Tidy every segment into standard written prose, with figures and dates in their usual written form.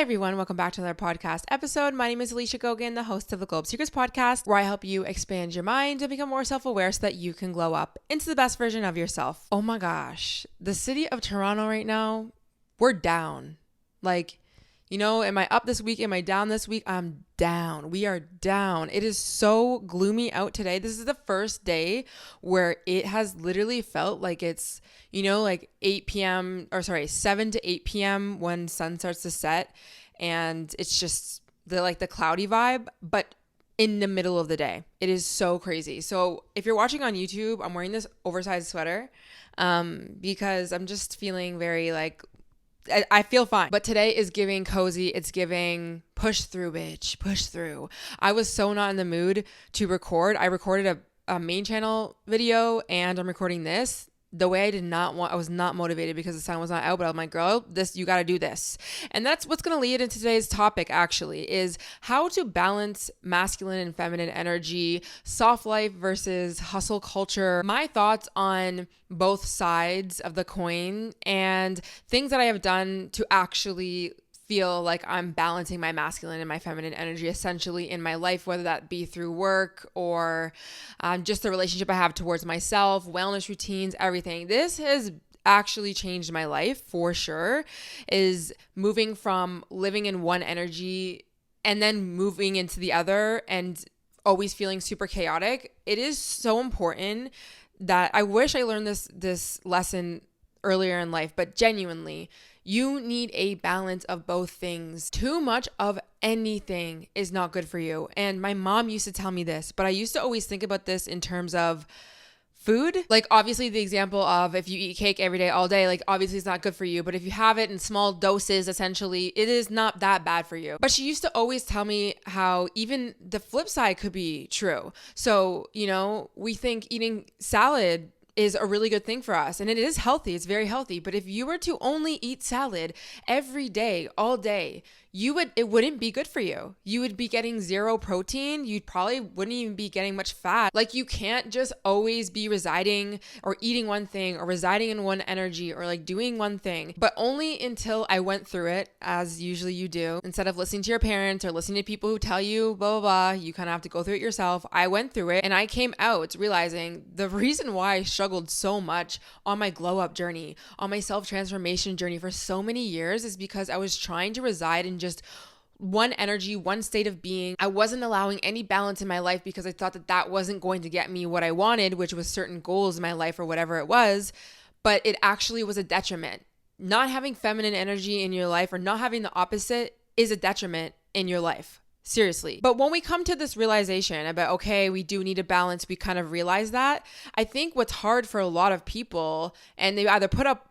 everyone, welcome back to another podcast episode. My name is Alicia Gogan, the host of the Globe Seekers podcast, where I help you expand your mind and become more self-aware so that you can glow up into the best version of yourself. Oh my gosh, the city of Toronto right now, we're down. Am I up this week? Am I down this week? I'm down. We are down. It is so gloomy out today. This is the first day where it has literally felt like it's, 7 to 8 p.m. when sun starts to set. And it's just the cloudy vibe, but in the middle of the day. It is so crazy. So if you're watching on YouTube, I'm wearing this oversized sweater because I'm just feeling very I feel fine. But today is giving cozy. It's giving push through, bitch. Push through. I was so not in the mood to record. I recorded a main channel video and I'm recording this. The way I was not motivated because the sun was not out, but I'm like, girl, you got to do this. And that's what's going to lead into today's topic actually, is how to balance masculine and feminine energy, soft life versus hustle culture, my thoughts on both sides of the coin and things that I have done to actually feel like I'm balancing my masculine and my feminine energy essentially in my life, whether that be through work or just the relationship I have towards myself, wellness routines, everything. This has actually changed my life for sure, is moving from living in one energy and then moving into the other and always feeling super chaotic. It is so important that I wish I learned this lesson earlier in life, but genuinely, you need a balance of both things. Too much of anything is not good for you. And my mom used to tell me this, but I used to always think about this in terms of food. Obviously the example of if you eat cake every day, all day, obviously it's not good for you. But if you have it in small doses, essentially, it is not that bad for you. But she used to always tell me how even the flip side could be true. So, we think eating salad is a really good thing for us. And it is healthy. It's very healthy. But if you were to only eat salad every day, all day, it wouldn't be good for you. You would be getting zero protein. You probably wouldn't even be getting much fat. You can't just always be residing or eating one thing or residing in one energy or doing one thing, but only until I went through it, as usually you do. Instead of listening to your parents or listening to people who tell you blah, blah, blah, you kind of have to go through it yourself. I went through it and I came out realizing the reason why I struggled so much on my glow up journey, on my self-transformation journey for so many years is because I was trying to reside in just one energy, one state of being. I wasn't allowing any balance in my life because I thought that wasn't going to get me what I wanted, which was certain goals in my life or whatever it was, but it actually was a detriment. Not having feminine energy in your life or not having the opposite is a detriment in your life. Seriously. But when we come to this realization about, okay, we do need a balance, we kind of realize that. I think what's hard for a lot of people, and they either put up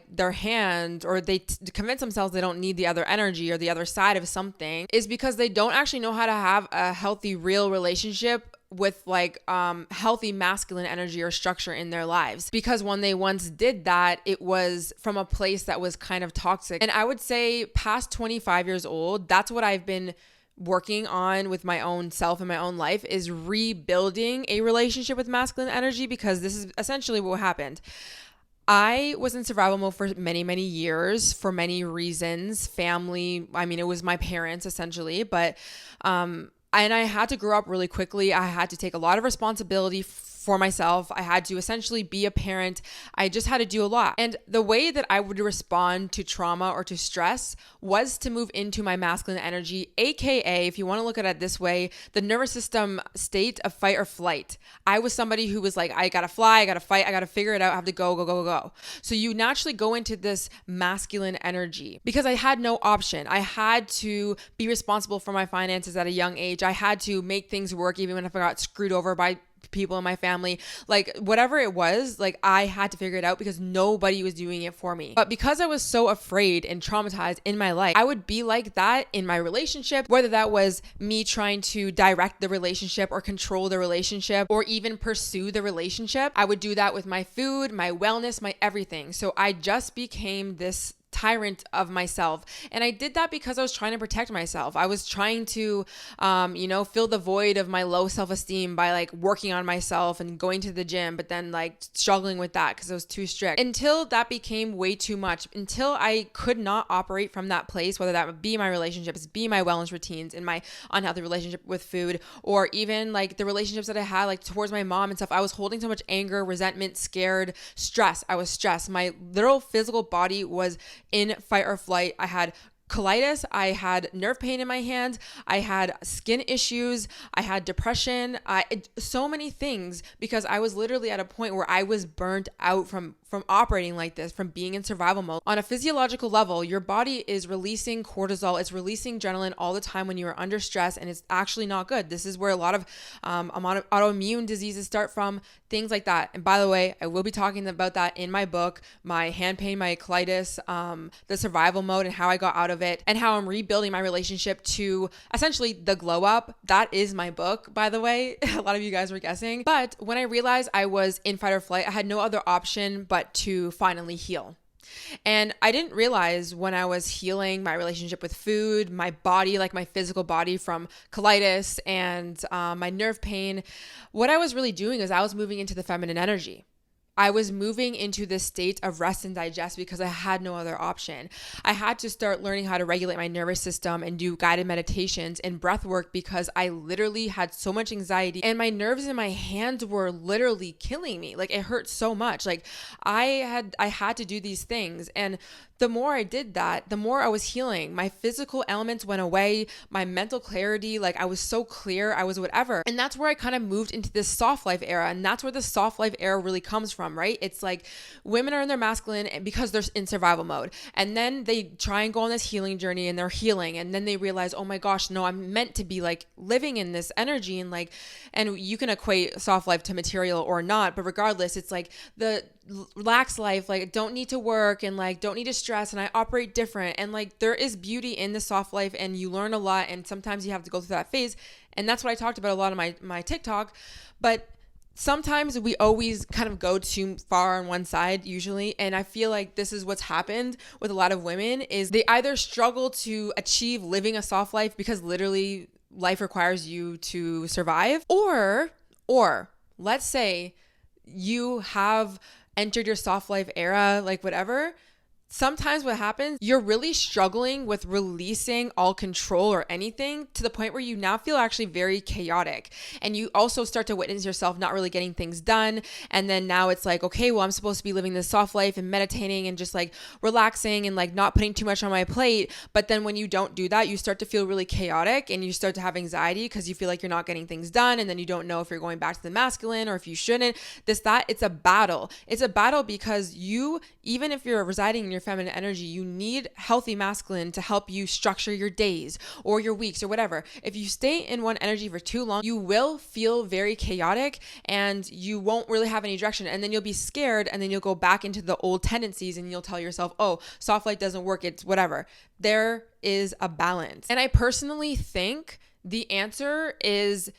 their hand or they convince themselves they don't need the other energy or the other side of something, is because they don't actually know how to have a healthy, real relationship with healthy masculine energy or structure in their lives. Because when they once did that, it was from a place that was kind of toxic. And I would say past 25 years old, that's what I've been working on with my own self and my own life, is rebuilding a relationship with masculine energy, because this is essentially what happened. I was in survival mode for many, many years for many reasons. Family, it was my parents essentially, but and I had to grow up really quickly. I had to take a lot of responsibility for myself. I had to essentially be a parent. I just had to do a lot. And the way that I would respond to trauma or to stress was to move into my masculine energy, AKA, if you want to look at it this way, the nervous system state of fight or flight. I was somebody who was I gotta fly, I gotta fight, I gotta figure it out, I have to go. So you naturally go into this masculine energy because I had no option. I had to be responsible for my finances at a young age. I had to make things work even when I got screwed over by people in my family, whatever it was, I had to figure it out because nobody was doing it for me. But because I was so afraid and traumatized in my life, I would be like that in my relationship, whether that was me trying to direct the relationship or control the relationship or even pursue the relationship. I would do that with my food, my wellness, my everything. So I just became this tyrant of myself. And I did that because I was trying to protect myself. I was trying to, fill the void of my low self-esteem by like working on myself and going to the gym, but then like struggling with that because I was too strict, until that became way too much, until I could not operate from that place, whether that would be my relationships, be my wellness routines, in my unhealthy relationship with food, or even like the relationships that I had like towards my mom and stuff. I was holding so much anger, resentment, scared, stress. I was stressed. My literal physical body was in fight or flight. I had colitis, I had nerve pain in my hands, I had skin issues, I had depression, so many things, because I was literally at a point where I was burnt out from operating like this, from being in survival mode. On a physiological level, your body is releasing cortisol, it's releasing adrenaline all the time when you are under stress, and it's actually not good. This is where a lot of autoimmune diseases start from, things like that. And by the way, I will be talking about that in my book, my hand pain, my colitis, the survival mode, and how I got out of it, and how I'm rebuilding my relationship to essentially the glow up. That is my book, by the way. A lot of you guys were guessing. But when I realized I was in fight or flight, I had no other option but to finally heal. And I didn't realize when I was healing my relationship with food, my body, like my physical body from colitis and my nerve pain, what I was really doing is I was moving into the feminine energy. I was moving into this state of rest and digest because I had no other option. I had to start learning how to regulate my nervous system and do guided meditations and breath work because I literally had so much anxiety and my nerves in my hands were literally killing me. Like it hurt so much. Like I had to do these things, and the more I did that, the more I was healing. My physical elements went away, my mental clarity, like I was so clear, I was whatever. And that's where I kind of moved into this soft life era. And that's where the soft life era really comes from, right? It's like women are in their masculine because they're in survival mode. And then they try and go on this healing journey and they're healing. And then they realize, oh my gosh, no, I'm meant to be like living in this energy. And you can equate soft life to material or not, but regardless, it's like the relaxed life, like don't need to work and like don't need to stress, and I operate different, and like there is beauty in the soft life and you learn a lot, and sometimes you have to go through that phase, and that's what I talked about a lot on my TikTok. But sometimes we always kind of go too far on one side usually, and I feel like this is what's happened with a lot of women, is they either struggle to achieve living a soft life because literally life requires you to survive, or let's say you have entered your soft life era, like whatever. Sometimes what happens, you're really struggling with releasing all control or anything to the point where you now feel actually very chaotic. And you also start to witness yourself not really getting things done. And then now it's like, okay, well, I'm supposed to be living this soft life and meditating and just like relaxing and like not putting too much on my plate. But then when you don't do that, you start to feel really chaotic and you start to have anxiety because you feel like you're not getting things done. And then you don't know if you're going back to the masculine or if you shouldn't. It's a battle. It's a battle because you, even if you're residing in your feminine energy, you need healthy masculine to help you structure your days or your weeks or whatever. If you stay in one energy for too long, you will feel very chaotic and you won't really have any direction, and then you'll be scared, and then you'll go back into the old tendencies and you'll tell yourself, oh, soft light doesn't work, it's whatever. There is a balance. And I personally think the answer is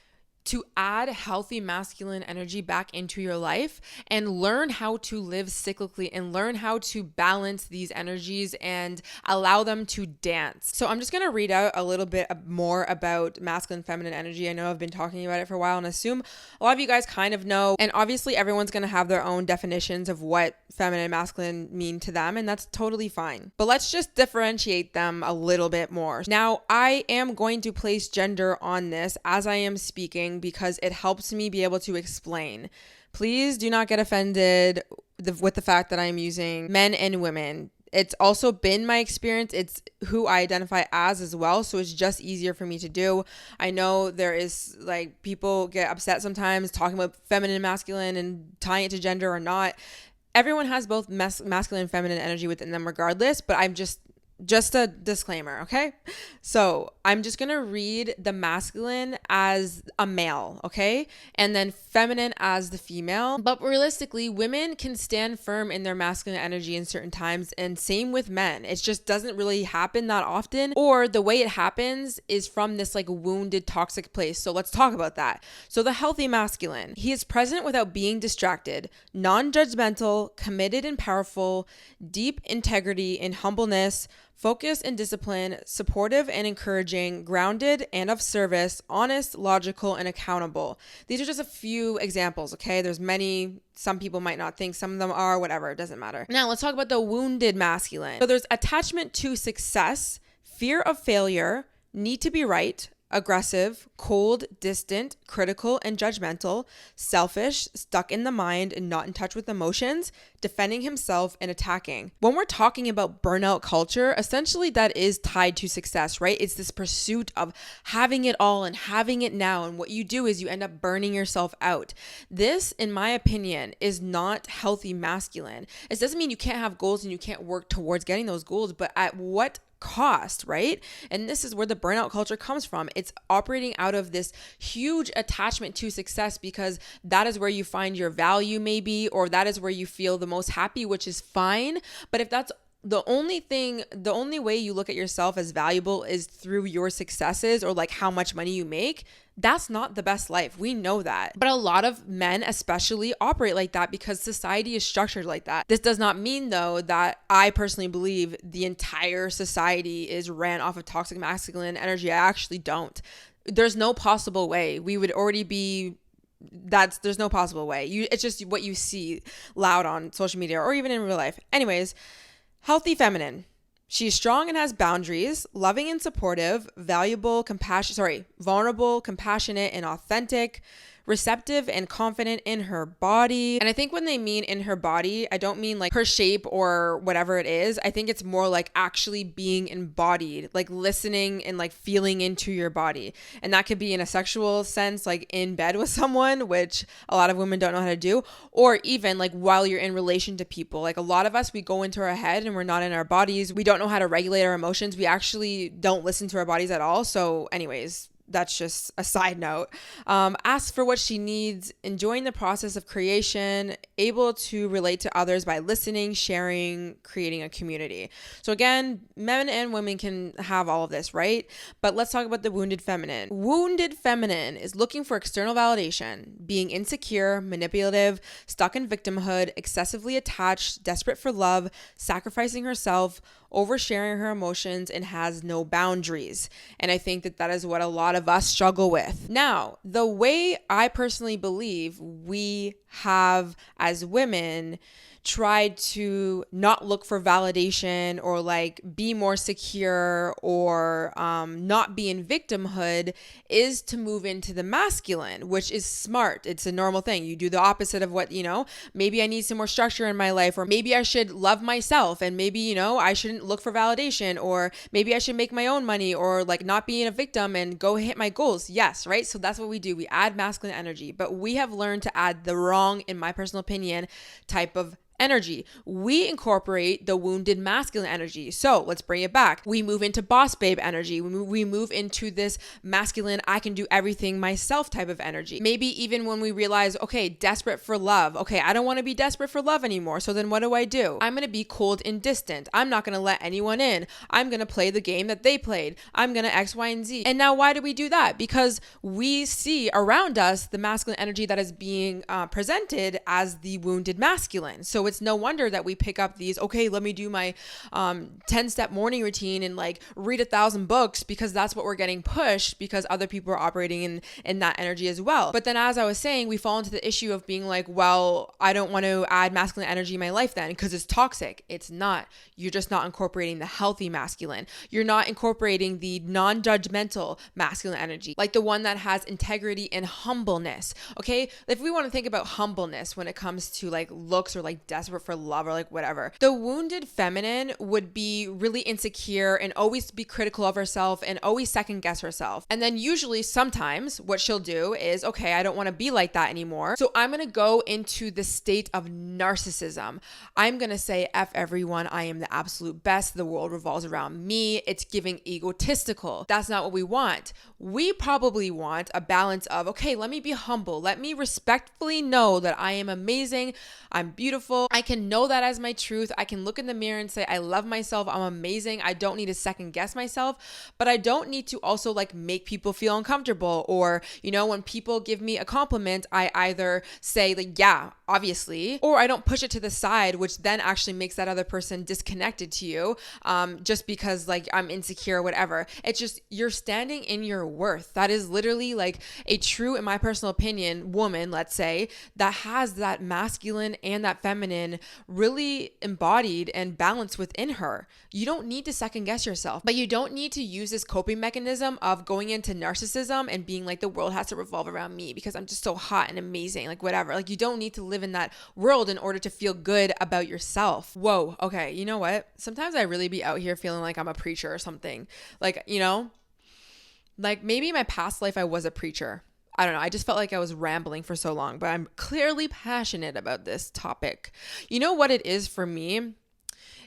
to add healthy masculine energy back into your life and learn how to live cyclically and learn how to balance these energies and allow them to dance. So I'm just going to read out a little bit more about masculine feminine energy. I know I've been talking about it for a while and assume a lot of you guys kind of know, and obviously everyone's going to have their own definitions of what feminine and masculine mean to them, and that's totally fine. But let's just differentiate them a little bit more. Now, I am going to place gender on this as I am speaking because it helps me be able to explain. Please do not get offended with the fact that I'm using men and women. It's also been my experience. It's who I identify as well. So it's just easier for me to do. I know there is like people get upset sometimes talking about feminine and masculine and tying it to gender or not. Everyone has both masculine and feminine energy within them regardless, but I'm just Just a disclaimer, okay? So I'm just gonna read the masculine as a male, okay? And then feminine as the female. But realistically, women can stand firm in their masculine energy in certain times, and same with men. It just doesn't really happen that often, or the way it happens is from this like wounded, toxic place. So let's talk about that. So the healthy masculine, he is present without being distracted, non-judgmental, committed and powerful, deep integrity and humbleness, focused and disciplined, supportive and encouraging, grounded and of service, honest, logical, and accountable. These are just a few examples, okay? There's many. Some people might not think, some of them are, whatever, it doesn't matter. Now, let's talk about the wounded masculine. So there's attachment to success, fear of failure, need to be right, aggressive, cold, distant, critical, and judgmental, selfish, stuck in the mind and not in touch with emotions, defending himself and attacking. When we're talking about burnout culture, essentially that is tied to success, right? It's this pursuit of having it all and having it now. And what you do is you end up burning yourself out. This, in my opinion, is not healthy masculine. It doesn't mean you can't have goals and you can't work towards getting those goals, but at what cost, right? And this is where the burnout culture comes from. It's operating out of this huge attachment to success because that is where you find your value maybe, or that is where you feel the most happy, which is fine. But if that's the only way you look at yourself as valuable is through your successes or like how much money you make, that's not the best life. We know that. But a lot of men especially operate like that because society is structured like that. This does not mean though that I personally believe the entire society is ran off of toxic masculine energy. I actually don't. There's no possible way. We would already be there's no possible way. It's just what you see loud on social media or even in real life. Anyways, healthy feminine. She's strong and has boundaries, loving and supportive, vulnerable, compassionate and authentic, receptive and confident in her body. And I think when they mean in her body, I don't mean like her shape or whatever it is. I think it's more like actually being embodied, like listening and like feeling into your body. And that could be in a sexual sense, like in bed with someone, which a lot of women don't know how to do, or even like while you're in relation to people. Like a lot of us, we go into our head and we're not in our bodies. We don't know how to regulate our emotions. We actually don't listen to our bodies at all. So anyways, that's just a side note. Ask for what she needs, enjoying the process of creation, able to relate to others by listening, sharing, creating a community. So again, men and women can have all of this, right? But let's talk about the wounded feminine. Wounded feminine is looking for external validation, being insecure, manipulative, stuck in victimhood, excessively attached, desperate for love, sacrificing herself, oversharing her emotions, and has no boundaries. And I think that is what a lot of us struggle with. Now, the way I personally believe we have as women tried to not look for validation or like be more secure or not be in victimhood is to move into the masculine, which is smart. It's a normal thing. You do the opposite of what, maybe I need some more structure in my life, or maybe I should love myself, and maybe, I shouldn't look for validation, or maybe I should make my own money, or like not being a victim and go hit my goals. Yes, right? So that's what we do. We add masculine energy, but we have learned to add the wrong, in my personal opinion, type of energy. We incorporate the wounded masculine energy. So let's bring it back. We move into boss babe energy. We move into this masculine, I can do everything myself type of energy. Maybe even when we realize, okay, desperate for love. Okay, I don't want to be desperate for love anymore. So then what do? I'm going to be cold and distant. I'm not going to let anyone in. I'm going to play the game that they played. I'm going to X, Y, and Z. And now why do we do that? Because we see around us the masculine energy that is being presented as the wounded masculine. So it's no wonder that we pick up these, okay, let me do my 10-step morning routine and like read 1,000 books, because that's what we're getting pushed because other people are operating in that energy as well. But then, as I was saying, we fall into the issue of being like, well, I don't want to add masculine energy in my life then because it's toxic. It's not. You're just not incorporating the healthy masculine. You're not incorporating the non-judgmental masculine energy, like the one that has integrity and humbleness. Okay, if we want to think about humbleness when it comes to like looks or like desperate for love or like whatever. The wounded feminine would be really insecure and always be critical of herself and always second guess herself. And then usually sometimes what she'll do is, okay, I don't want to be like that anymore. So I'm going to go into the state of narcissism. I'm going to say, F everyone, I am the absolute best. The world revolves around me. It's giving egotistical. That's not what we want. We probably want a balance of, okay, let me be humble. Let me respectfully know that I am amazing. I'm beautiful. I can know that as my truth. I can look in the mirror and say, I love myself. I'm amazing. I don't need to second guess myself, but I don't need to also like make people feel uncomfortable. Or, when people give me a compliment, I either say like, yeah, obviously, or I don't push it to the side, which then actually makes that other person disconnected to you, just because like I'm insecure or whatever. It's just, you're standing in your worth. That is literally like a true, in my personal opinion, woman, let's say, that has that masculine and that feminine really embodied and balanced within her. You don't need to second guess yourself, but you don't need to use this coping mechanism of going into narcissism and being like, the world has to revolve around me because I'm just so hot and amazing, like whatever. Like you don't need to live in that world in order to feel good about yourself. Whoa. Okay. You know what? Sometimes I really be out here feeling like I'm a preacher or something. Like, like maybe in my past life I was a preacher. I don't know. I just felt like I was rambling for so long, but I'm clearly passionate about this topic. You know what it is for me?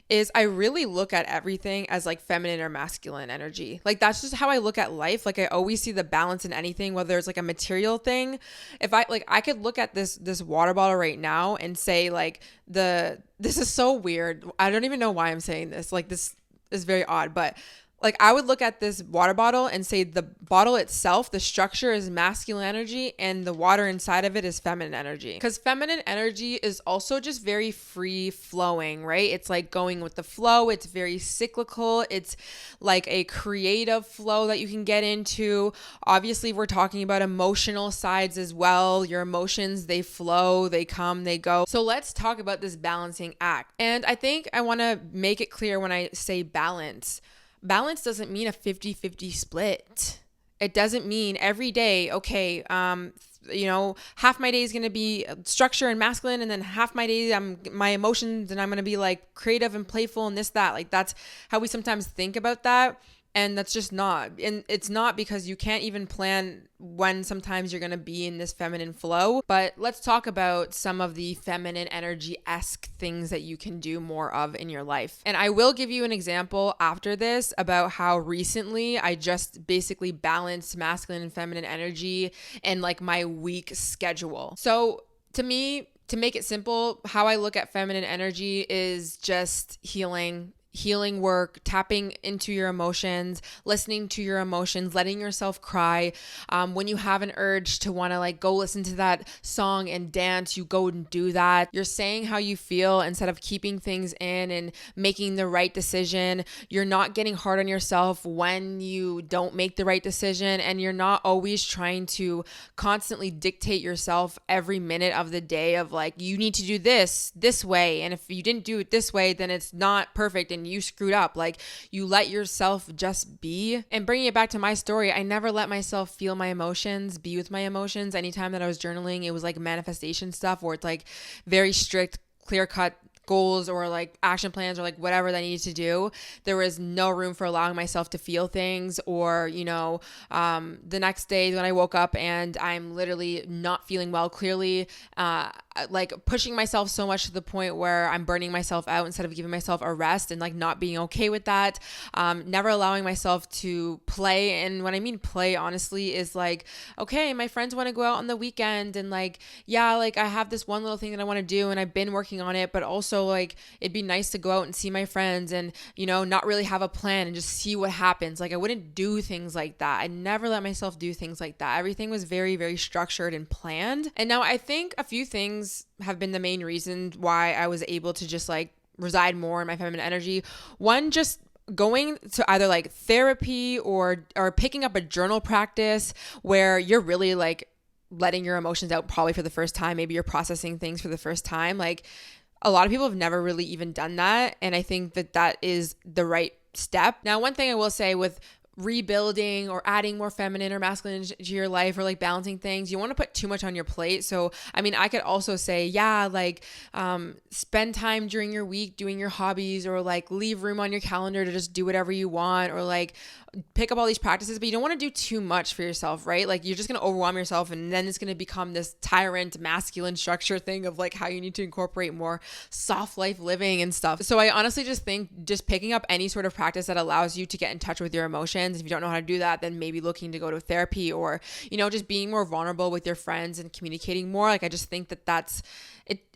Is I really look at everything as like feminine or masculine energy. Like that's just how I look at life. Like I always see the balance in anything, whether it's like a material thing. If I could look at this water bottle right now and say like this is so weird. I don't even know why I'm saying this. Like this is very odd, but like I would look at this water bottle and say the bottle itself, the structure is masculine energy and the water inside of it is feminine energy. Because feminine energy is also just very free flowing, right? It's like going with the flow. It's very cyclical. It's like a creative flow that you can get into. Obviously, we're talking about emotional sides as well. Your emotions, they flow, they come, they go. So let's talk about this balancing act. And I think I want to make it clear when I say balance. Balance doesn't mean a 50-50 split. It doesn't mean every day, okay, half my day is going to be structure and masculine, and then half my day, my emotions, and I'm going to be like creative and playful and this, that. Like that's how we sometimes think about that. And that's just not. And it's not because you can't even plan when sometimes you're going to be in this feminine flow. But let's talk about some of the feminine energy-esque things that you can do more of in your life. And I will give you an example after this about how recently I just basically balanced masculine and feminine energy in like my week schedule. So to me, to make it simple, how I look at feminine energy is just healing work, tapping into your emotions, listening to your emotions, letting yourself cry. When you have an urge to want to like go listen to that song and dance, you go and do that. You're saying how you feel instead of keeping things in and making the right decision. You're not getting hard on yourself when you don't make the right decision, and you're not always trying to constantly dictate yourself every minute of the day of like, you need to do this way. And if you didn't do it this way, then it's not perfect and you screwed up. Like you let yourself just be. And bringing it back to my story, I never let myself feel my emotions, be with my emotions. Anytime that I was journaling, it was like manifestation stuff where it's like very strict, clear-cut goals or like action plans or like whatever that I needed to do. There was no room for allowing myself to feel things, or the next day when I woke up and I'm literally not feeling well, clearly like pushing myself so much to the point where I'm burning myself out instead of giving myself a rest, and like not being okay with that. Never allowing myself to play. And when I mean play, honestly, is like, okay, my friends want to go out on the weekend and like, yeah, like I have this one little thing that I want to do and I've been working on it, but also like it'd be nice to go out and see my friends and, not really have a plan and just see what happens. Like I wouldn't do things like that. I never let myself do things like that. Everything was very, very structured and planned. And now I think a few things have been the main reason why I was able to just like reside more in my feminine energy. One, just going to either like therapy or picking up a journal practice where you're really like letting your emotions out probably for the first time. Maybe you're processing things for the first time. Like a lot of people have never really even done that. And I think that is the right step. Now, one thing I will say with rebuilding or adding more feminine or masculine to your life, or like balancing things, you want to put too much on your plate. So, I mean, I could also say, yeah, like spend time during your week doing your hobbies, or like leave room on your calendar to just do whatever you want, or like pick up all these practices, but you don't want to do too much for yourself, right? Like you're just going to overwhelm yourself, and then it's going to become this tyrant masculine structure thing of like how you need to incorporate more soft life living and stuff. So I honestly just think just picking up any sort of practice that allows you to get in touch with your emotions. If you don't know how to do that, then maybe looking to go to therapy, or, you know, just being more vulnerable with your friends and communicating more. Like I just think that that's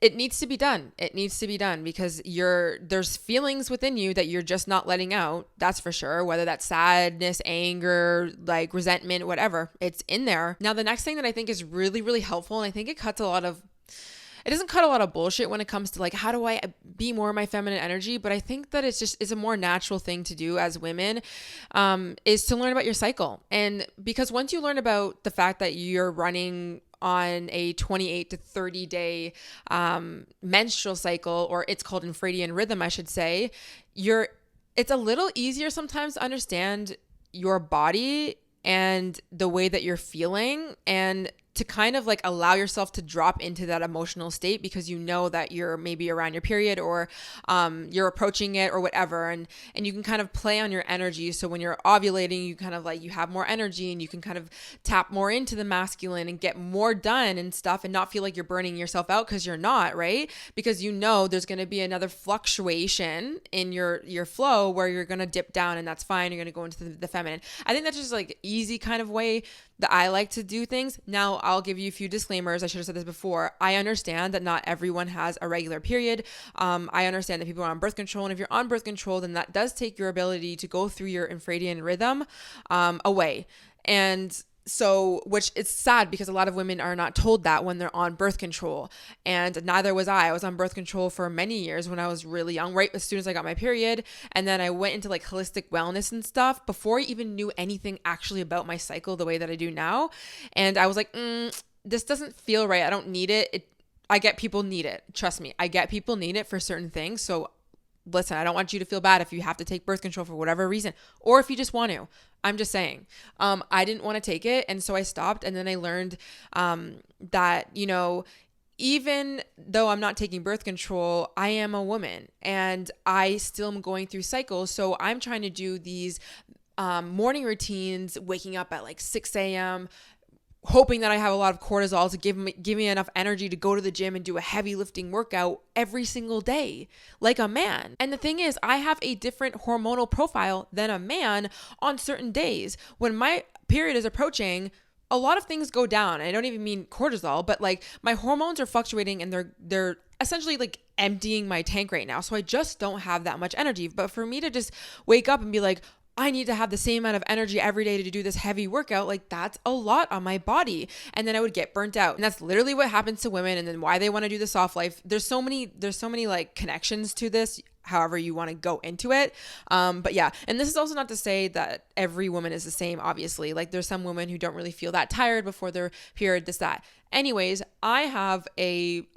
it needs to be done. It needs to be done because there's feelings within you that you're just not letting out. That's for sure. Whether that's sadness, anger, like resentment, whatever, it's in there. Now, the next thing that I think is really, really helpful, and I think it doesn't cut a lot of bullshit when it comes to like, how do I be more of my feminine energy? But I think that it's a more natural thing to do as women, is to learn about your cycle. And because once you learn about the fact that you're running on a 28 to 30 day menstrual cycle, or it's called infradian rhythm, I should say, it's a little easier sometimes to understand your body and the way that you're feeling, and to kind of like allow yourself to drop into that emotional state, because you know that you're maybe around your period, or you're approaching it, or whatever, and you can kind of play on your energy. So when you're ovulating, you kind of like, you have more energy, and you can kind of tap more into the masculine and get more done and stuff, and not feel like you're burning yourself out, because you're not, right? Because you know there's going to be another fluctuation in your flow where you're going to dip down, and that's fine. You're going to go into the feminine. I think that's just like easy kind of way that I like to do things. Now, I'll give you a few disclaimers. I should have said this before. I understand that not everyone has a regular period. I understand that people are on birth control. And if you're on birth control, then that does take your ability to go through your infradian rhythm away. And so, which is sad, because a lot of women are not told that when they're on birth control. And neither was I. I was on birth control for many years when I was really young, right as soon as I got my period. And then I went into like holistic wellness and stuff before I even knew anything actually about my cycle the way that I do now. And I was like, this doesn't feel right. I don't need it. I get people need it. Trust me. I get people need it for certain things. So listen, I don't want you to feel bad if you have to take birth control for whatever reason, or if you just want to. I'm just saying, I didn't want to take it. And so I stopped. And then I learned that, you know, even though I'm not taking birth control, I am a woman, and I still am going through cycles. So I'm trying to do these morning routines, waking up at like 6 a.m., hoping that I have a lot of cortisol to give me enough energy to go to the gym and do a heavy lifting workout every single day, like a man. And the thing is, I have a different hormonal profile than a man on certain days. When my period is approaching, a lot of things go down. I don't even mean cortisol, but like my hormones are fluctuating, and they're essentially like emptying my tank right now. So I just don't have that much energy. But for me to just wake up and be like, I need to have the same amount of energy every day to do this heavy workout, like that's a lot on my body. And then I would get burnt out. And that's literally what happens to women, and then why they want to do the soft life. There's so many like connections to this, however you want to go into it. But yeah, and this is also not to say that every woman is the same, obviously. Like there's some women who don't really feel that tired before their period, this, that. Anyways, I'm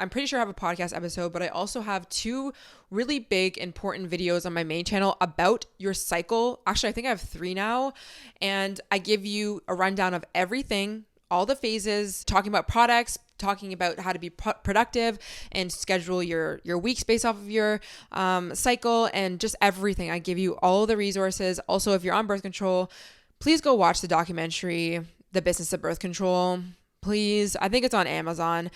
pretty sure I have a podcast episode, but I also have 2 really big, important videos on my main channel about your cycle. Actually, I think I have 3 now. And I give you a rundown of everything, all the phases, talking about products, talking about how to be productive and schedule your weeks based off of your cycle, and just everything. I give you all the resources. Also, if you're on birth control, please go watch the documentary, The Business of Birth Control. Please. I think it's on Amazon.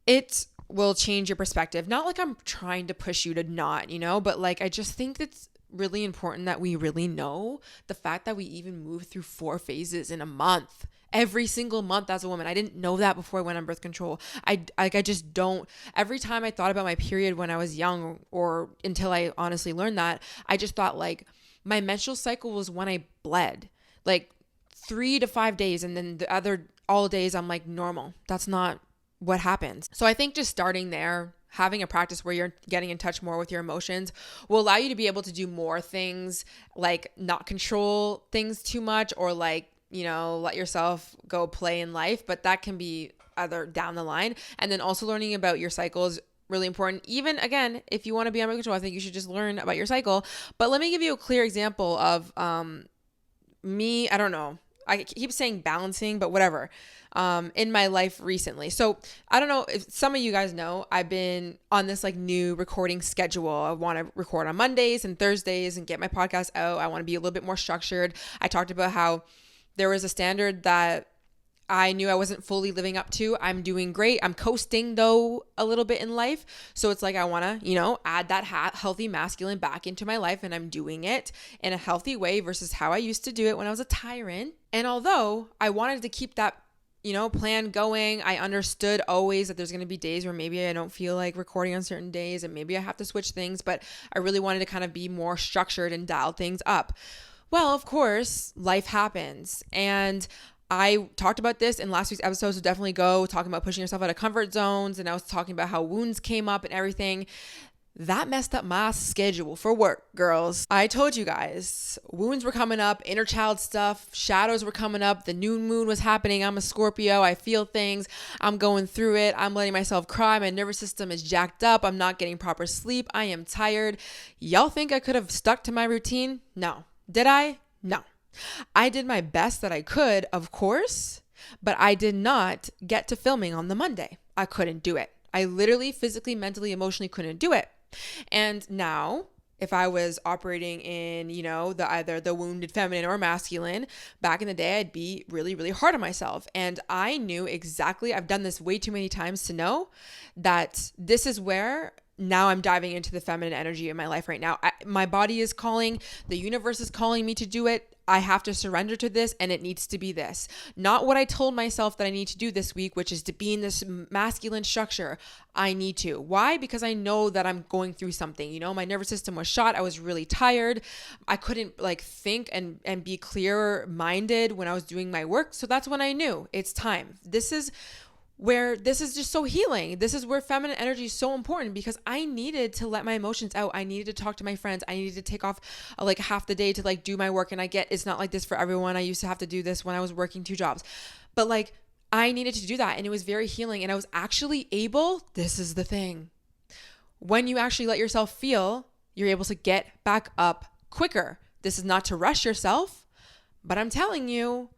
It will change your perspective. Not like I'm trying to push you to not, but like, I just think it's really important that we really know the fact that we even move through 4 phases in a month. Every single month as a woman. I didn't know that before I went on birth control. I just don't. Every time I thought about my period when I was young, or until I honestly learned that, I just thought like my menstrual cycle was when I bled, like 3 to 5 days, and then the other all days I'm like normal. That's not what happens. So I think just starting there, having a practice where you're getting in touch more with your emotions, will allow you to be able to do more things, like not control things too much, or like, let yourself go play in life. But that can be other down the line. And then also learning about your cycle is really important. Even again, if you want to be on birth control, I think you should just learn about your cycle. But let me give you a clear example of me, I don't know. I keep saying balancing, but whatever, in my life recently. So I don't know if some of you guys know, I've been on this like new recording schedule. I want to record on Mondays and Thursdays and get my podcast out. I want to be a little bit more structured. I talked about how there was a standard that I knew I wasn't fully living up to. I'm doing great. I'm coasting though a little bit in life. So it's like I want to, add that healthy masculine back into my life, and I'm doing it in a healthy way versus how I used to do it when I was a tyrant. And although I wanted to keep that, plan going, I understood always that there's going to be days where maybe I don't feel like recording on certain days and maybe I have to switch things, but I really wanted to kind of be more structured and dial things up. Well, of course, life happens, and I talked about this in last week's episode, so definitely go talking about pushing yourself out of comfort zones. And I was talking about how wounds came up and everything. That messed up my schedule for work, girls. I told you guys, wounds were coming up, inner child stuff, shadows were coming up, the new moon was happening. I'm a Scorpio. I feel things. I'm going through it. I'm letting myself cry. My nervous system is jacked up. I'm not getting proper sleep. I am tired. Y'all think I could have stuck to my routine? No. Did I? No. I did my best that I could, of course, but I did not get to filming on the Monday. I couldn't do it. I literally, physically, mentally, emotionally couldn't do it. And now, if I was operating in, either the wounded feminine or masculine, back in the day, I'd be really, really hard on myself. And I knew exactly, I've done this way too many times to know that this is where now I'm diving into the feminine energy in my life right now. My body is calling, the universe is calling me to do it. I have to surrender to this, and it needs to be this. Not what I told myself that I need to do this week, which is to be in this masculine structure. I need to. Why? Because I know that I'm going through something. My nervous system was shot. I was really tired. I couldn't think and be clear-minded when I was doing my work. So that's when I knew it's time. This is just so healing. This is where feminine energy is so important, because I needed to let my emotions out. I needed to talk to my friends. I needed to take off half the day to do my work. And I get it's not like this for everyone. I used to have to do this when I was working 2 jobs, but I needed to do that. And it was very healing. And I was actually able, this is the thing. When you actually let yourself feel, you're able to get back up quicker. This is not to rush yourself, but I'm telling you,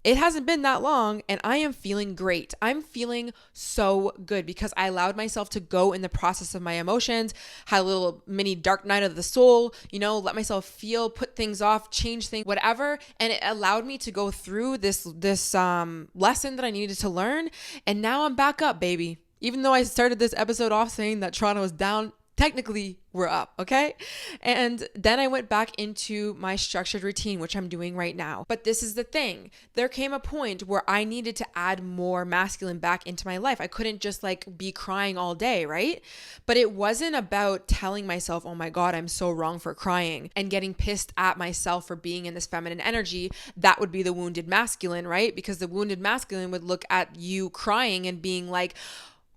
it hasn't been that long and I am feeling great. I'm feeling so good because I allowed myself to go in the process of my emotions, had a little mini dark night of the soul, let myself feel, put things off, change things, whatever. And it allowed me to go through this lesson that I needed to learn. And now I'm back up, baby. Even though I started this episode off saying that Toronto was down, technically we're up, okay? And then I went back into my structured routine, which I'm doing right now. But this is the thing. There came a point where I needed to add more masculine back into my life. I couldn't just be crying all day, right? But it wasn't about telling myself, oh my God, I'm so wrong for crying, and getting pissed at myself for being in this feminine energy. That would be the wounded masculine, right? Because the wounded masculine would look at you crying and being like,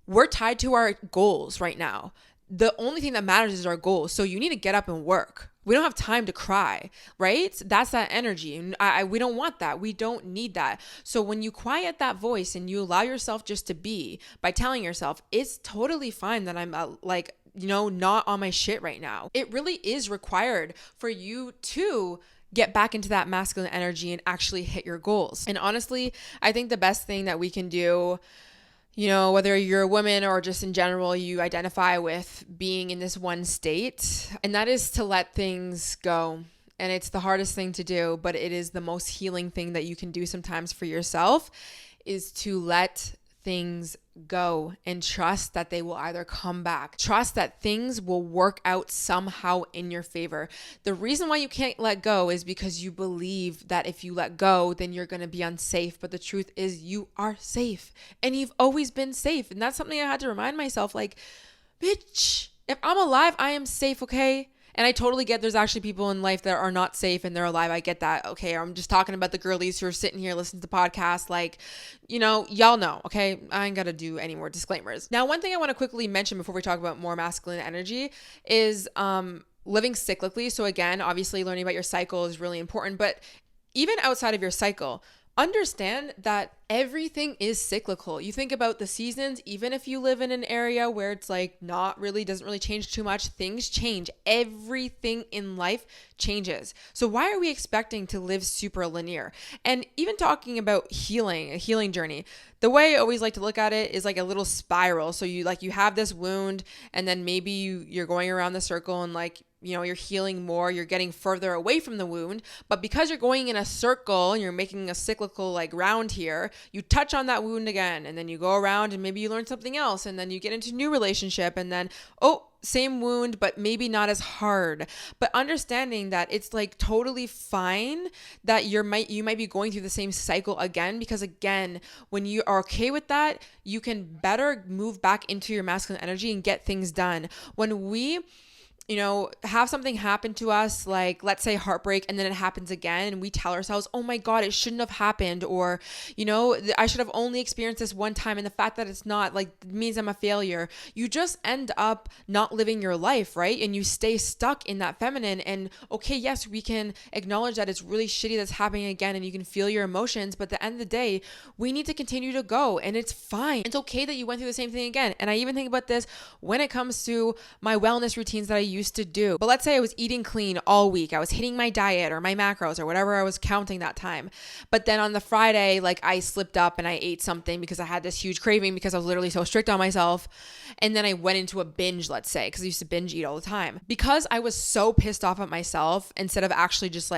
we're tied to our goals right now. The only thing that matters is our goals. So you need to get up and work. We don't have time to cry, right? That's that energy. And we don't want that. We don't need that. So when you quiet that voice and you allow yourself just to be, by telling yourself, it's totally fine that I'm not on my shit right now. It really is required for you to get back into that masculine energy and actually hit your goals. And honestly, I think the best thing that we can do, whether you're a woman or just in general, you identify with being in this one state, and that is to let things go. And it's the hardest thing to do, but it is the most healing thing that you can do sometimes for yourself, is to let things go and trust that they will either come back. Trust that things will work out somehow in your favor. The reason why you can't let go is because you believe that if you let go, then you're going to be unsafe. But the truth is you are safe and you've always been safe. And that's something I had to remind myself, bitch, if I'm alive, I am safe, okay? And I totally get there's actually people in life that are not safe and they're alive. I get that. Okay. I'm just talking about the girlies who are sitting here listening to the podcast. Y'all know, okay? I ain't got to do any more disclaimers. Now, one thing I want to quickly mention before we talk about more masculine energy is living cyclically. So again, obviously learning about your cycle is really important, but even outside of your cycle, understand that everything is cyclical. You think about the seasons, even if you live in an area where it's like doesn't really change too much, things change. Everything in life changes. So why are we expecting to live super linear? And even talking about a healing journey, the way I always like to look at it is like a little spiral. So you have this wound, and then maybe you're going around the circle, and you're healing more, you're getting further away from the wound. But because you're going in a circle and you're making a cyclical round here, you touch on that wound again, and then you go around and maybe you learn something else, and then you get into a new relationship, and then, same wound, but maybe not as hard. But understanding that it's totally fine that you might be going through the same cycle again, because again, when you are okay with that, you can better move back into your masculine energy and get things done. When we have something happen to us, like let's say heartbreak, and then it happens again, and we tell ourselves, oh my God, it shouldn't have happened, or I should have only experienced this one time, and the fact that it's not means I'm a failure. You just end up not living your life, right? And you stay stuck in that feminine. And okay, yes, we can acknowledge that it's really shitty that's happening again, and you can feel your emotions, but at the end of the day, we need to continue to go, and it's fine. It's okay that you went through the same thing again. And I even think about this when it comes to my wellness routines that I used to do. But let's say I was eating clean all week. I was hitting my diet or my macros or whatever I was counting that time. But then on the Friday, I slipped up and I ate something because I had this huge craving because I was literally so strict on myself. And then I went into a binge, let's say, because I used to binge eat all the time. Because I was so pissed off at myself, instead of actually just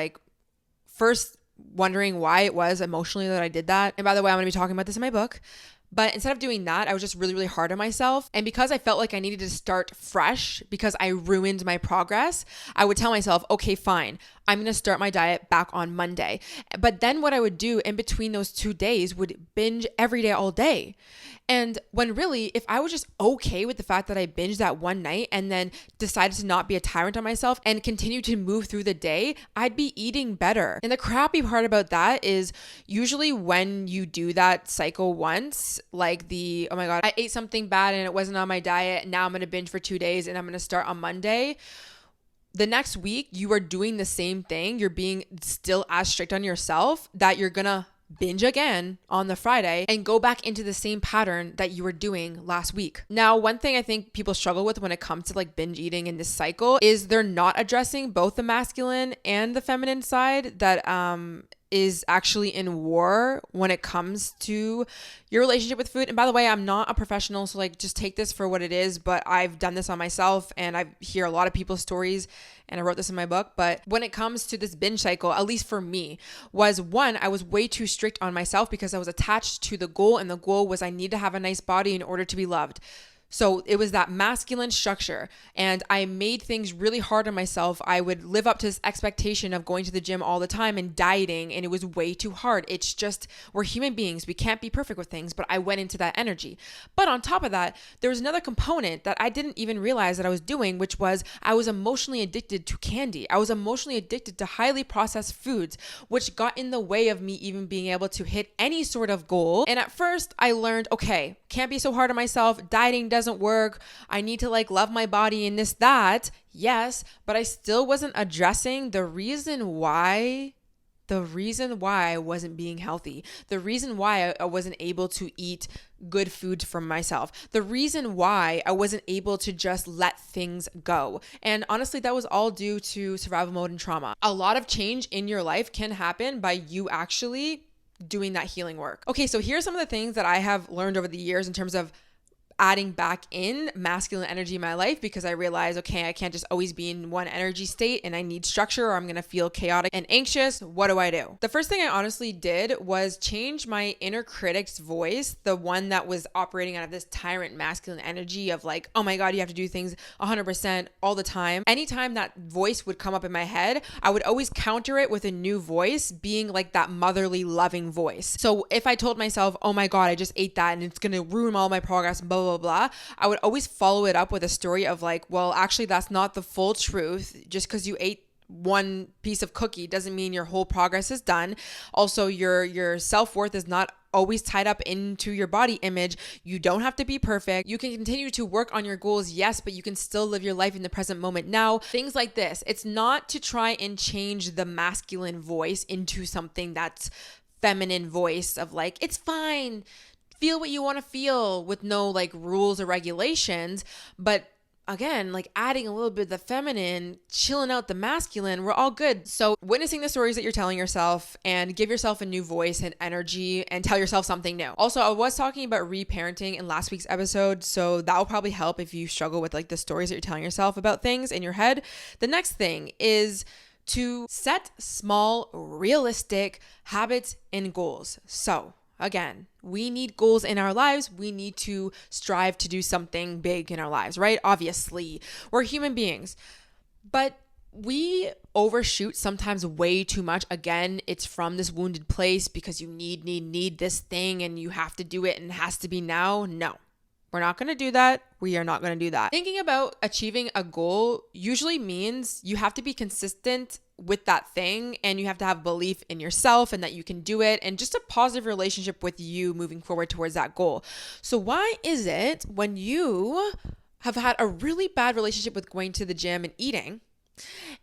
first wondering why it was emotionally that I did that. And by the way, I'm going to be talking about this in my book. But instead of doing that, I was just really, really hard on myself. And because I felt like I needed to start fresh because I ruined my progress, I would tell myself, okay, fine, I'm going to start my diet back on Monday. But then what I would do in between those 2 days would binge every day, all day. And when really, if I was just okay with the fact that I binged that one night and then decided to not be a tyrant on myself and continue to move through the day, I'd be eating better. And the crappy part about that is usually when you do that cycle once, oh my God, I ate something bad and it wasn't on my diet. Now I'm going to binge for 2 days and I'm going to start on Monday. The next week, you are doing the same thing. You're being still as strict on yourself that you're going to binge again on the Friday and go back into the same pattern that you were doing last week. Now, one thing I think people struggle with when it comes to binge eating in this cycle is they're not addressing both the masculine and the feminine side that is actually in war when it comes to your relationship with food. And by the way, I'm not a professional, so just take this for what it is, but I've done this on myself and I hear a lot of people's stories, and I wrote this in my book. But when it comes to this binge cycle, at least for me, was one, I was way too strict on myself because I was attached to the goal, and the goal was I need to have a nice body in order to be loved. So it was that masculine structure, and I made things really hard on myself. I would live up to this expectation of going to the gym all the time and dieting, and it was way too hard. It's just, we're human beings. We can't be perfect with things, but I went into that energy. But on top of that, there was another component that I didn't even realize that I was doing, which was I was emotionally addicted to candy. I was emotionally addicted to highly processed foods, which got in the way of me even being able to hit any sort of goal. And at first I learned, okay, can't be so hard on myself. Dieting doesn't work. I need to love my body and that. Yes, but I still wasn't addressing the reason why I wasn't being healthy, the reason why I wasn't able to eat good food for myself, the reason why I wasn't able to just let things go. And honestly, that was all due to survival mode and trauma. A lot of change in your life can happen by you actually doing that healing work. Okay, so here's some of the things that I have learned over the years in terms of adding back in masculine energy in my life, because I realized, okay, I can't just always be in one energy state and I need structure or I'm going to feel chaotic and anxious. What do I do? The first thing I honestly did was change my inner critic's voice, the one that was operating out of this tyrant masculine energy of oh my God, you have to do things 100% all the time. Anytime that voice would come up in my head, I would always counter it with a new voice being that motherly, loving voice. So if I told myself, oh my God, I just ate that and it's going to ruin all my progress, blah, blah, blah, I would always follow it up with a story of well, actually, that's not the full truth. Just because you ate one piece of cookie doesn't mean your whole progress is done. Also, your self-worth is not always tied up into your body image. You don't have to be perfect. You can continue to work on your goals, yes, but you can still live your life in the present moment now. Things like this. It's not to try and change the masculine voice into something that's feminine voice of like, it's fine, feel what you want to feel with no like rules or regulations. But again, like adding a little bit of the feminine, chilling out the masculine, we're all good. So witnessing the stories that you're telling yourself and give yourself a new voice and energy and tell yourself something new. Also, I was talking about reparenting in last week's episode, so that will probably help if you struggle with like the stories that you're telling yourself about things in your head. The next thing is to set small, realistic habits and goals. So again, we need goals in our lives. We need to strive to do something big in our lives, right? Obviously, we're human beings, but we overshoot sometimes way too much. Again, it's from this wounded place because you need this thing and you have to do it and it has to be now. No, we're not going to do that. We are not going to do that. Thinking about achieving a goal usually means you have to be consistent with that thing and you have to have belief in yourself and that you can do it and just a positive relationship with you moving forward towards that goal. So why is it when you have had a really bad relationship with going to the gym and eating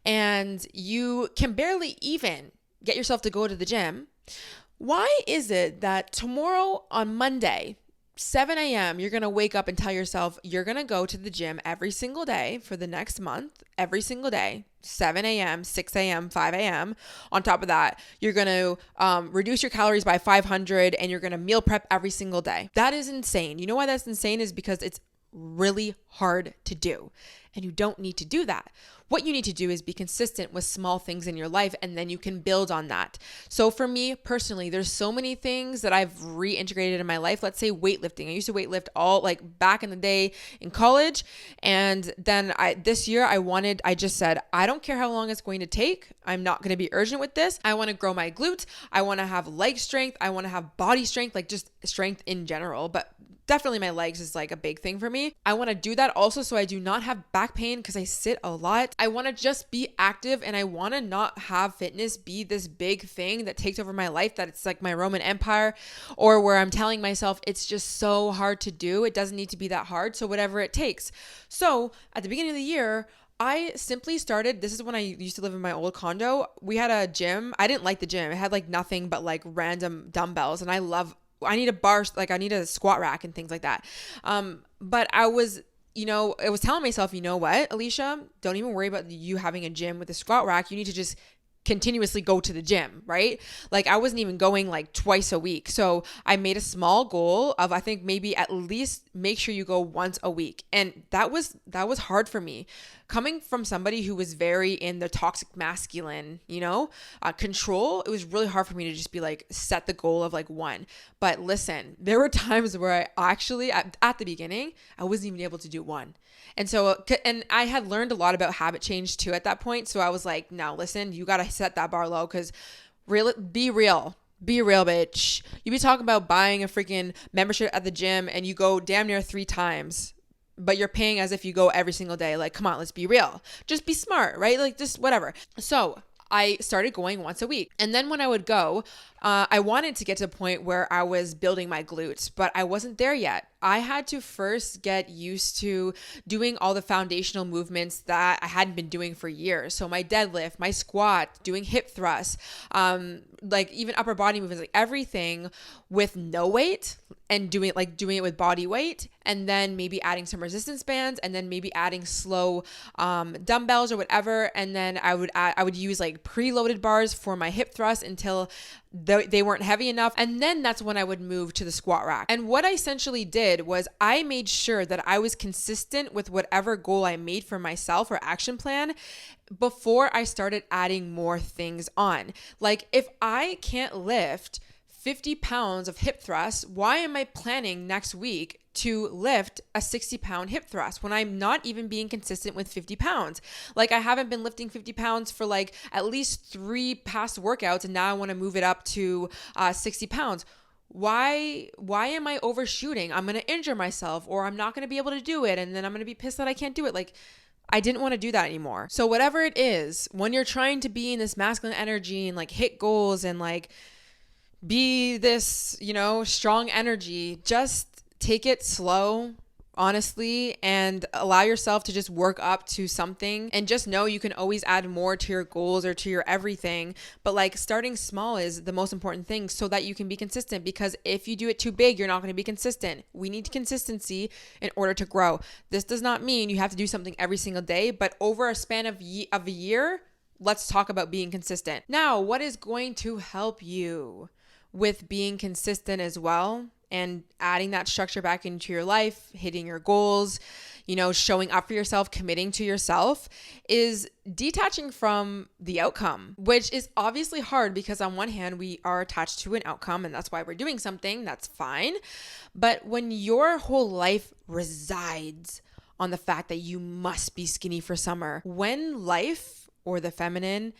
and you can barely even get yourself to go to the gym, why is it that tomorrow on Monday, 7 a.m., you're going to wake up and tell yourself you're going to go to the gym every single day for the next month, every single day, 7 a.m., 6 a.m., 5 a.m. On top of that, you're going to reduce your calories by 500 and you're going to meal prep every single day. That is insane. You know why that's insane is because it's really hard to do and you don't need to do that. What you need to do is be consistent with small things in your life and then you can build on that. So for me personally, there's so many things that I've reintegrated in my life. Let's say weightlifting. I used to weightlift all like back in the day in college. And then this year I just said, I don't care how long it's going to take. I'm not going to be urgent with this. I want to grow my glutes. I want to have leg strength. I want to have body strength, like just strength in general. But definitely my legs is like a big thing for me. I want to do that also so I do not have back pain because I sit a lot. I want to just be active and I want to not have fitness be this big thing that takes over my life, that it's like my Roman Empire, or where I'm telling myself it's just so hard to do. It doesn't need to be that hard. So whatever it takes. So at the beginning of the year, I simply started, this is when I used to live in my old condo. We had a gym. I didn't like the gym. It had like nothing but like random dumbbells. And I need a bar, like I need a squat rack and things like that. But I was telling myself, you know what, Alicia, don't even worry about you having a gym with a squat rack. You need to just continuously go to the gym, right? Like I wasn't even going like twice a week. So I made a small goal of, I think maybe at least make sure you go once a week. And that was hard for me. Coming from somebody who was very in the toxic masculine, control, it was really hard for me to just be like, set the goal of like one. But listen, there were times where I actually, at the beginning, I wasn't even able to do one. And so, and I had learned a lot about habit change too at that point. So I was like, no, listen, you got to set that bar low because be real, bitch. You be talking about buying a freaking membership at the gym and you go damn near 3 times, but you're paying as if you go every single day. Like, come on, let's be real. Just be smart, right? Like just whatever. So I started going once a week. And then when I would go, I wanted to get to the point where I was building my glutes, but I wasn't there yet. I had to first get used to doing all the foundational movements that I hadn't been doing for years. So my deadlift, my squat, doing hip thrusts, like even upper body movements, like everything with no weight and doing it with body weight. And then maybe adding some resistance bands and then maybe adding slow dumbbells or whatever. And then I would use like preloaded bars for my hip thrust until they weren't heavy enough. And then that's when I would move to the squat rack. And what I essentially did was I made sure that I was consistent with whatever goal I made for myself or action plan before I started adding more things on. Like if I can't lift 50 pounds of hip thrust, why am I planning next week to lift a 60-pound hip thrust when I'm not even being consistent with 50 pounds? Like I haven't been lifting 50 pounds for like at least 3 past workouts and now I want to move it up to 60 pounds. Why am I overshooting? I'm going to injure myself or I'm not going to be able to do it and then I'm going to be pissed that I can't do it. Like I didn't want to do that anymore. So whatever it is, when you're trying to be in this masculine energy and like hit goals and like be this, strong energy, just take it slow honestly, and allow yourself to just work up to something, and just know you can always add more to your goals or to your everything. But like starting small is the most important thing so that you can be consistent, because if you do it too big, you're not going to be consistent. We need consistency in order to grow. This does not mean you have to do something every single day, but over a span of a year, let's talk about being consistent. Now, what is going to help you with being consistent as well, and adding that structure back into your life, hitting your goals, showing up for yourself, committing to yourself, is detaching from the outcome, which is obviously hard because on one hand, we are attached to an outcome and that's why we're doing something. That's fine. But when your whole life resides on the fact that you must be skinny for summer, when life or the feminine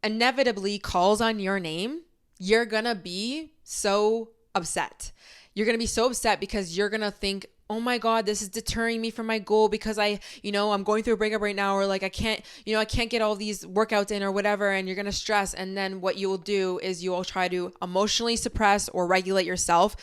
inevitably calls on your name, you're gonna be so upset. You're going to be so upset because you're going to think, oh my God, this is deterring me from my goal because I'm going through a breakup right now, or like I can't get all these workouts in or whatever. And you're going to stress. And then what you will do is you will try to emotionally suppress or regulate yourself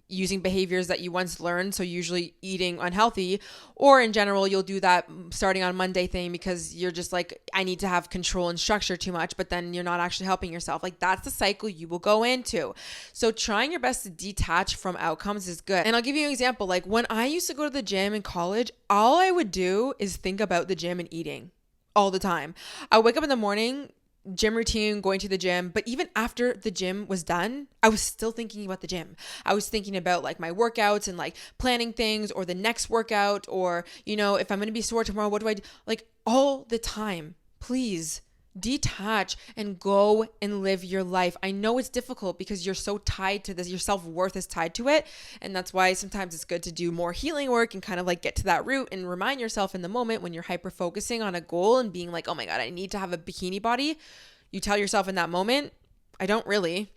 using behaviors that you once learned. So usually eating unhealthy, or in general, you'll do that starting on Monday thing because you're just like, I need to have control and structure too much, but then you're not actually helping yourself. Like that's the cycle you will go into. So trying your best to detach from outcomes is good. And I'll give you an example. Like when I used to go to the gym in college, all I would do is think about the gym and eating all the time. I wake up in the morning, gym routine, going to the gym. But even after the gym was done, I was still thinking about the gym. I was thinking about like my workouts and like planning things or the next workout, or, if I'm going to be sore tomorrow, what do I do? Like all the time. Please detach and go and live your life. I know it's difficult because you're so tied to this. Your self-worth is tied to it. And that's why sometimes it's good to do more healing work and kind of like get to that root and remind yourself in the moment when you're hyper focusing on a goal and being like, oh my God, I need to have a bikini body. You tell yourself in that moment, I don't really.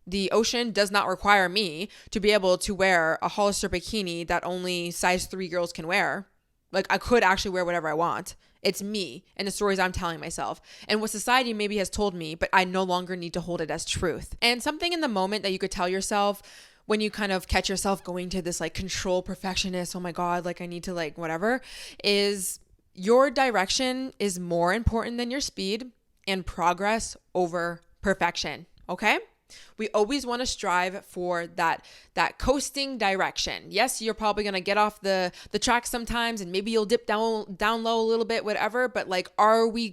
The ocean does not require me to be able to wear a Hollister bikini that only size 3 girls can wear. Like I could actually wear whatever I want. It's me and the stories I'm telling myself and what society maybe has told me, but I no longer need to hold it as truth. And something in the moment that you could tell yourself when you kind of catch yourself going to this like control perfectionist, oh my God, like I need to like whatever, is your direction is more important than your speed and progress over perfection. Okay? We always want to strive for that coasting direction. Yes, you're probably going to get off the track sometimes and maybe you'll dip down low a little bit, whatever, but like, are we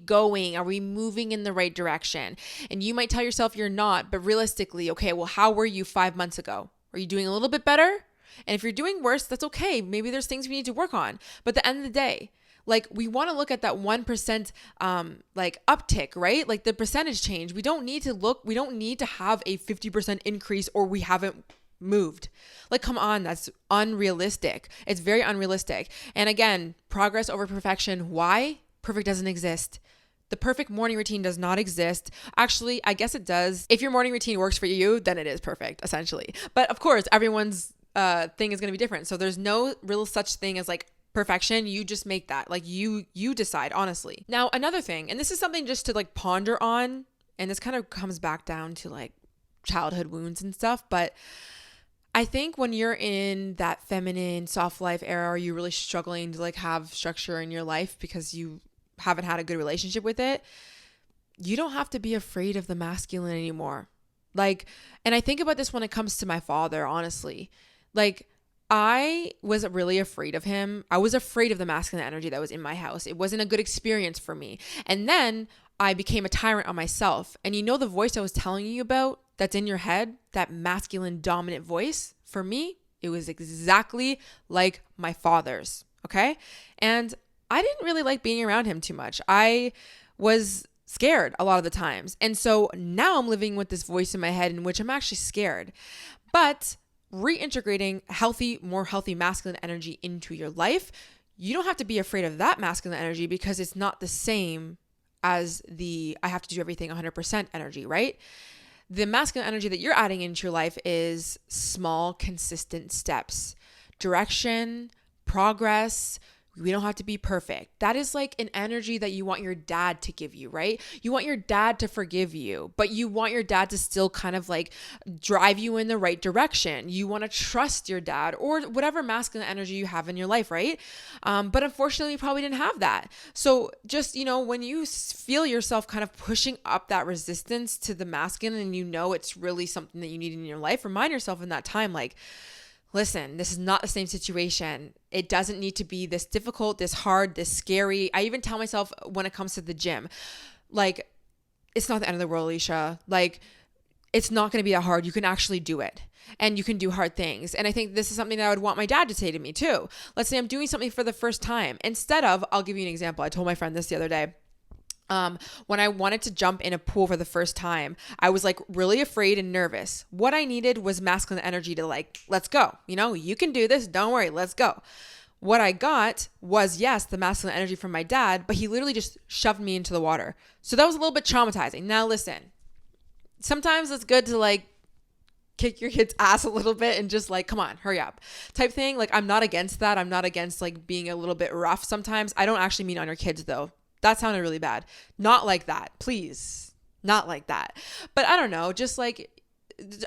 moving in the right direction? And you might tell yourself you're not, but realistically, okay, well, how were you 5 months ago? Are you doing a little bit better? And if you're doing worse, that's okay. Maybe there's things we need to work on. But at the end of the day, like we want to look at that 1% like uptick, right? Like the percentage change. We don't need to have a 50% increase or we haven't moved. Like, come on, that's unrealistic. It's very unrealistic. And again, progress over perfection. Why? Perfect doesn't exist. The perfect morning routine does not exist. Actually, I guess it does. If your morning routine works for you, then it is perfect, essentially. But of course, everyone's thing is going to be different. So there's no real such thing as like perfection. You just make that, like you decide, honestly. Now, another thing, and this is something just to like ponder on, and this kind of comes back down to like childhood wounds and stuff, but I think when you're in that feminine soft life era, or you're really struggling to like have structure in your life because you haven't had a good relationship with it, you don't have to be afraid of the masculine anymore. Like, and I think about this when it comes to my father, honestly. Like, I was really afraid of him. I was afraid of the masculine energy that was in my house. It wasn't a good experience for me. And then I became a tyrant on myself. And the voice I was telling you about that's in your head, that masculine dominant voice, for me, it was exactly like my father's. Okay. And I didn't really like being around him too much. I was scared a lot of the times. And so now I'm living with this voice in my head in which I'm actually scared. But reintegrating more healthy masculine energy into your life, you don't have to be afraid of that masculine energy because it's not the same as the I have to do everything 100% energy, right? The masculine energy that you're adding into your life is small, consistent steps, direction, progress, We don't have to be perfect. That is like an energy that you want your dad to give you, right? You want your dad to forgive you, but you want your dad to still kind of like drive you in the right direction. You want to trust your dad or whatever masculine energy you have in your life, right? But unfortunately, you probably didn't have that. So just, when you feel yourself kind of pushing up that resistance to the masculine and it's really something that you need in your life, remind yourself in that time, like, listen, this is not the same situation. It doesn't need to be this difficult, this hard, this scary. I even tell myself when it comes to the gym, like, it's not the end of the world, Alicia. Like, it's not going to be that hard. You can actually do it and you can do hard things. And I think this is something that I would want my dad to say to me too. Let's say I'm doing something for the first time. Instead of, I'll give you an example. I told my friend this the other day. When I wanted to jump in a pool for the first time, I was like really afraid and nervous. What I needed was masculine energy to like, let's go. You can do this. Don't worry. Let's go. What I got was, yes, the masculine energy from my dad, but he literally just shoved me into the water. So that was a little bit traumatizing. Now listen, sometimes it's good to like kick your kid's ass a little bit and just like, come on, hurry up type thing. Like, I'm not against that. I'm not against like being a little bit rough sometimes. I don't actually mean on your kids though. That sounded really bad. Not like that. Please. Not like that. But I don't know. Just like,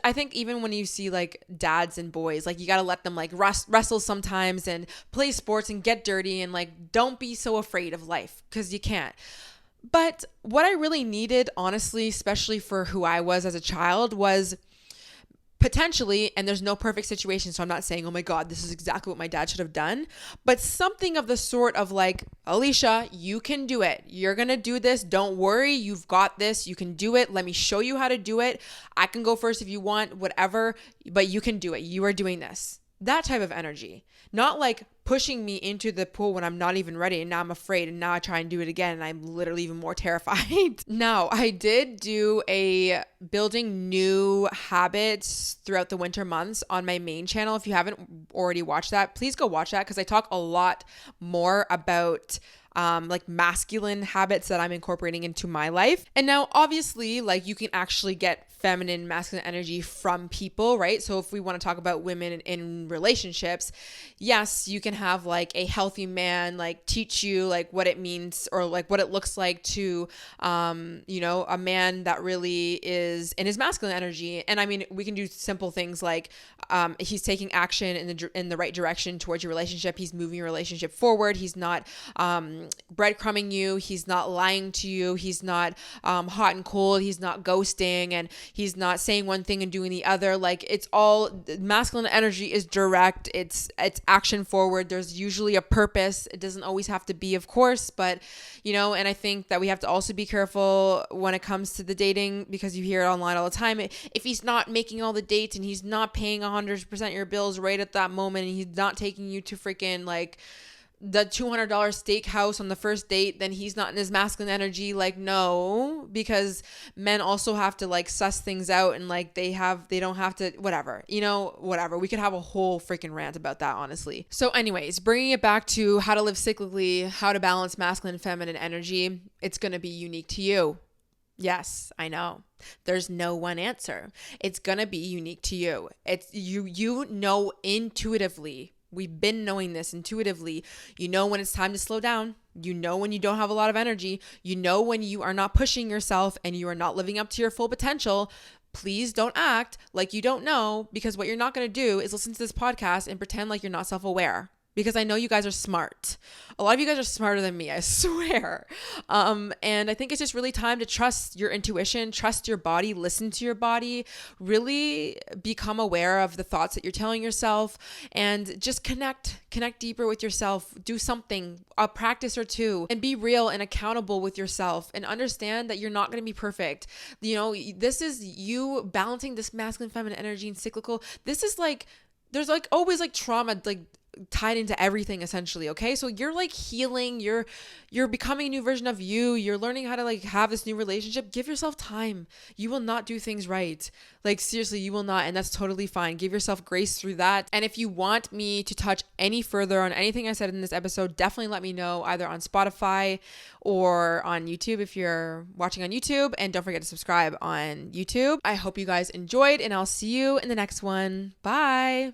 I think even when you see like dads and boys, like you got to let them like wrestle sometimes and play sports and get dirty and like, don't be so afraid of life because you can't. But what I really needed, honestly, especially for who I was as a child, was potentially, and there's no perfect situation, so I'm not saying, oh my God, this is exactly what my dad should have done, but something of the sort of like, Alicia, you can do it. You're going to do this. Don't worry. You've got this. You can do it. Let me show you how to do it. I can go first if you want, whatever, but you can do it. You are doing this. That type of energy. Not like pushing me into the pool when I'm not even ready and now I'm afraid and now I try and do it again and I'm literally even more terrified. Now, I did do a building new habits throughout the winter months on my main channel. If you haven't already watched that, please go watch that because I talk a lot more about like masculine habits that I'm incorporating into my life. And now obviously like you can actually get feminine, masculine energy from people, right? So if we want to talk about women in relationships, yes, you can have like a healthy man like teach you like what it means or like what it looks like to, a man that really is in his masculine energy. And I mean, we can do simple things like he's taking action in the right direction towards your relationship. He's moving your relationship forward. He's not breadcrumbing you. He's not lying to you. He's not hot and cold. He's not ghosting and he's not saying one thing and doing the other. Like it's all masculine energy is direct. It's action forward. There's usually a purpose. It doesn't always have to be, of course, but and I think that we have to also be careful when it comes to the dating because you hear it online all the time. If he's not making all the dates and he's not paying 100% your bills right at that moment and he's not taking you to freaking like the $200 steakhouse on the first date, then he's not in his masculine energy. Like, no, because men also have to like suss things out and like they don't have to, whatever. We could have a whole freaking rant about that, honestly. So anyways, bringing it back to how to live cyclically, how to balance masculine and feminine energy, it's going to be unique to you. Yes, I know. There's no one answer. It's going to be unique to you. It's you know intuitively. We've been knowing this intuitively. You know when it's time to slow down. You know when you don't have a lot of energy. You know when you are not pushing yourself and you are not living up to your full potential. Please don't act like you don't know, because what you're not going to do is listen to this podcast and pretend like you're not self-aware. Because I know you guys are smart. A lot of you guys are smarter than me, I swear. And I think it's just really time to trust your intuition, trust your body, listen to your body, really become aware of the thoughts that you're telling yourself, and just connect deeper with yourself. Do something, a practice or two, and be real and accountable with yourself and understand that you're not going to be perfect. This is you balancing this masculine, feminine energy and cyclical. This is like, there's like always like trauma, like tied into everything essentially. Okay. So you're like healing, you're becoming a new version of you. You're learning how to like have this new relationship. Give yourself time. You will not do things right. Like seriously, you will not. And that's totally fine. Give yourself grace through that. And if you want me to touch any further on anything I said in this episode, definitely let me know either on Spotify or on YouTube if you're watching on YouTube. And don't forget to subscribe on YouTube. I hope you guys enjoyed and I'll see you in the next one. Bye.